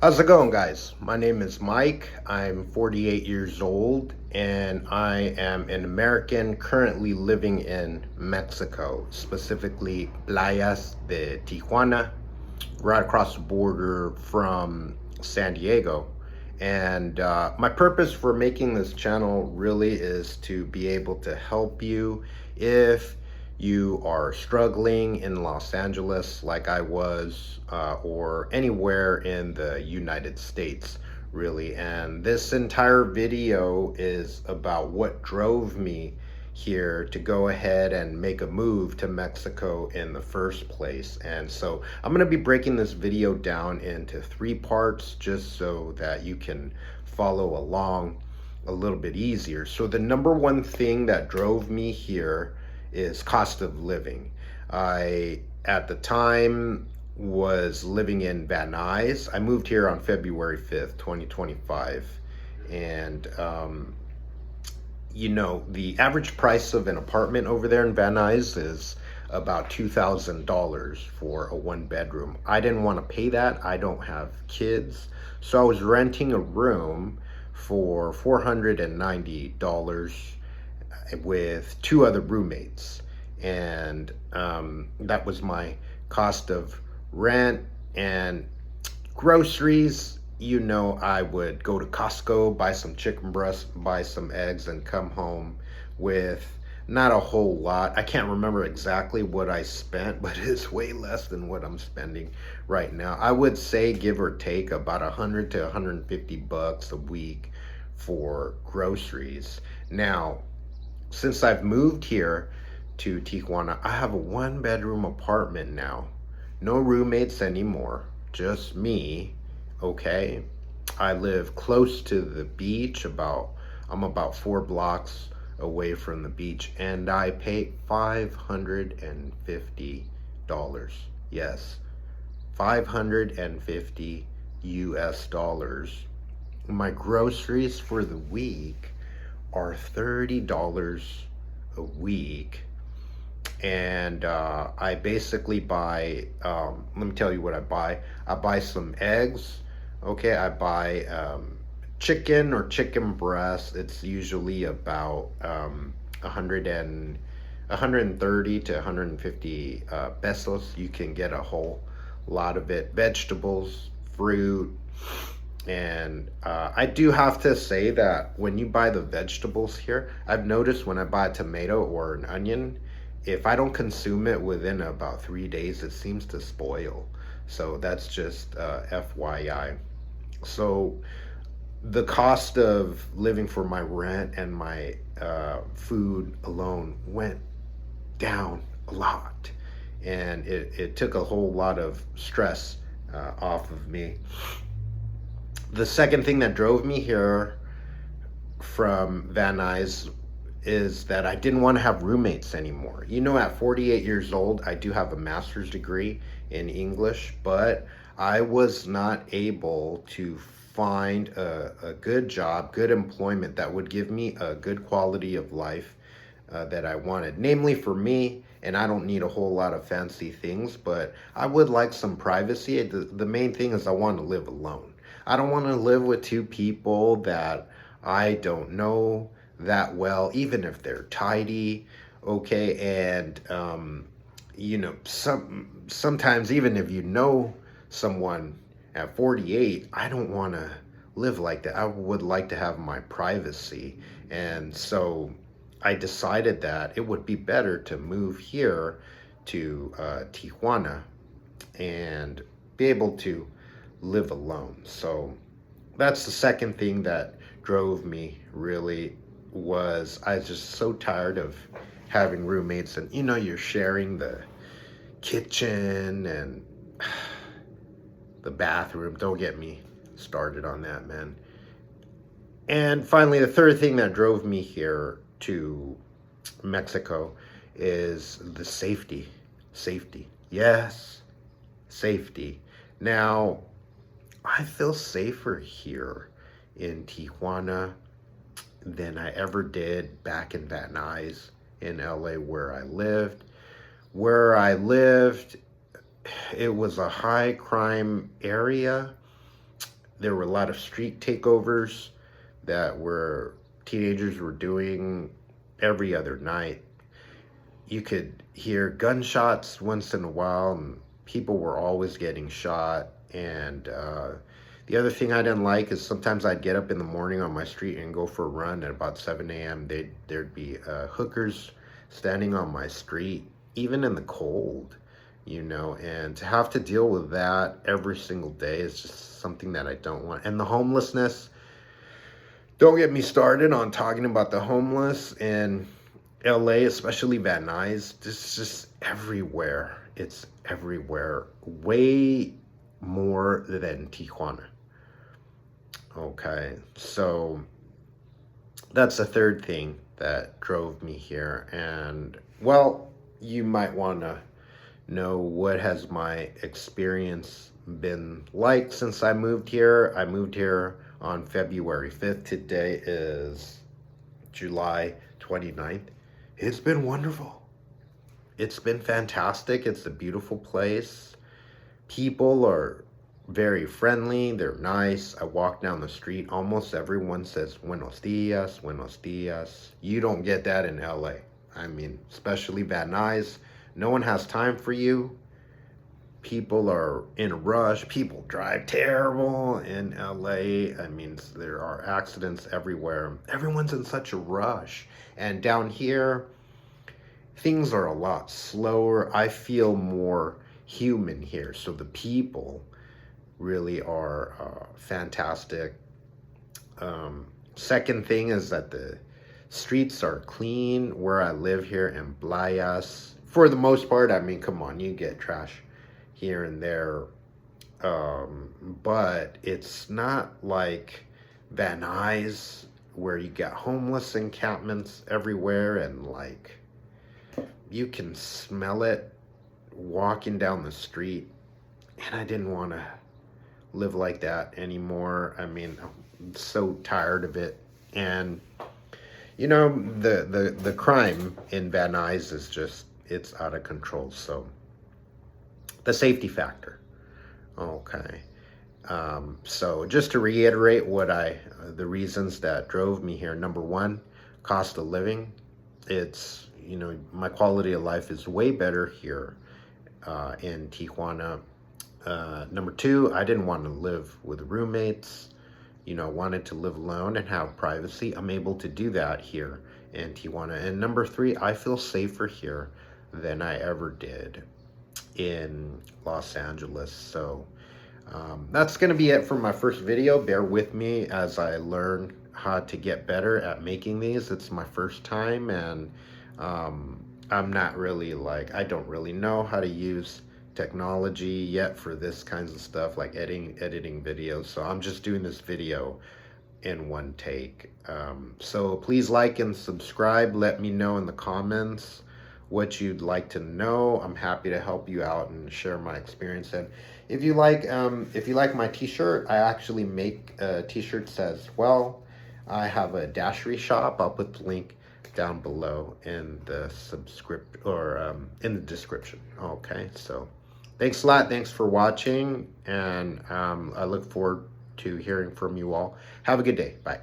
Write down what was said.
How's it going, guys? My name is Mike. I'm 48 years old and I am an American currently living in Mexico, specifically Playas de Tijuana, right across the border from San Diego. And my purpose for making this channel really is to be able to help you if you are struggling in Los Angeles like I was, or anywhere in the United States, really. And this entire video is about what drove me here to go ahead and make a move to Mexico in the first place. And so I'm going to be breaking this video down into three parts just so that you can follow along a little bit easier. So the number one thing that drove me here is cost of living. I, at the time, was living in Van Nuys. I moved here on February 5th, 2025. And the average price of an apartment over there in Van Nuys is about $2,000 for a one bedroom. I didn't want to pay that. I don't have kids. So I was renting a room for $490 with two other roommates. And that was my cost of rent and groceries. I would go to Costco, buy some chicken breast, buy some eggs, and come home with not a whole lot. I can't remember exactly what I spent, but it's way less than what I'm spending right now. I would say, give or take, about 100 to 150 bucks a week for groceries. Now, since I've moved here to Tijuana, I have a one bedroom apartment now. No roommates anymore, just me. Okay, I live close to the beach. I'm about 4 blocks away from the beach, and I pay $550. Yes, 550 US dollars. My groceries for the week are $30 a week. And I basically buy, let me tell you what I buy. I buy some eggs. Okay, I buy chicken or chicken breast. It's usually about 130 to 150 pesos. You can get a whole lot of it. Vegetables, fruit. And I do have to say that when you buy the vegetables here, I've noticed when I buy a tomato or an onion, if I don't consume it within about 3 days, it seems to spoil. So that's just FYI. So the cost of living for my rent and my food alone went down a lot. And it took a whole lot of stress off of me. The second thing that drove me here from Van Nuys is that I didn't want to have roommates anymore. At 48 years old, I do have a master's degree in English, but I was not able to find a good job, good employment that would give me a good quality of life that I wanted. Namely for me, and I don't need a whole lot of fancy things, but I would like some privacy. The main thing is I want to live alone. I don't want to live with two people that I don't know that well, even if they're tidy, okay? And sometimes even if you know someone at 48, I don't want to live like that. I would like to have my privacy. And so I decided that it would be better to move here to Tijuana and be able to live alone. So that's the second thing that drove me, really, was I was just so tired of having roommates, and you're sharing the kitchen and the bathroom. Don't get me started on that, man. And finally, the third thing that drove me here to Mexico is the safety. Safety. Yes, safety. Now, I feel safer here in Tijuana than I ever did back in Van Nuys in LA where I lived. Where I lived, it was a high crime area, there were a lot of street takeovers that teenagers were doing every other night. You could hear gunshots once in a while, and people were always getting shot. And the other thing I didn't like is sometimes I'd get up in the morning on my street and go for a run. At about 7 a.m., there'd be hookers standing on my street, even in the cold, and to have to deal with that every single day is just something that I don't want. And the homelessness, don't get me started on talking about the homeless in LA, especially Van Nuys. It's just everywhere. It's everywhere. Way more than Tijuana. Okay, so that's the third thing that drove me here. And well, you might want to know what has my experience been like since I moved here. I moved here on February 5th. Today is July 29th. It's been wonderful. It's been fantastic. It's a beautiful place. People are very friendly. They're nice. I walk down the street. Almost everyone says buenos dias, buenos dias. You don't get that in LA. I mean, especially Van Nuys. No one has time for you. People are in a rush. People drive terrible in LA. I mean, there are accidents everywhere. Everyone's in such a rush. And down here, things are a lot slower. I feel more human here. So the people really are fantastic. Second thing is that the streets are clean where I live here in Playas. For the most part, I mean, come on, you get trash here and there. But it's not like Van Nuys where you got homeless encampments everywhere and like you can smell it walking down the street. And I didn't want to live like that anymore. I mean, I'm so tired of it. And the crime in Van Nuys is just, it's out of control. So the safety factor. Okay. So just to reiterate the reasons that drove me here. Number one, cost of living. It's, my quality of life is way better here in Tijuana. Number two, I didn't want to live with roommates. Wanted to live alone and have privacy. I'm able to do that here in Tijuana. And number three, I feel safer here than I ever did in Los Angeles. So that's going to be it for my first video. Bear with me as I learn how to get better at making these. It's my first time, and I'm not really I don't really know how to use technology yet for this kinds of stuff like editing videos. So I'm just doing this video in one take. So please like and subscribe. Let me know in the comments what you'd like to know. I'm happy to help you out and share my experience. And if you like my t-shirt, I actually make t-shirts as well. I have a Dashery shop. I'll put the link down below in the in the description. Okay, so thanks a lot. Thanks for watching, and I look forward to hearing from you all. Have a good day. Bye.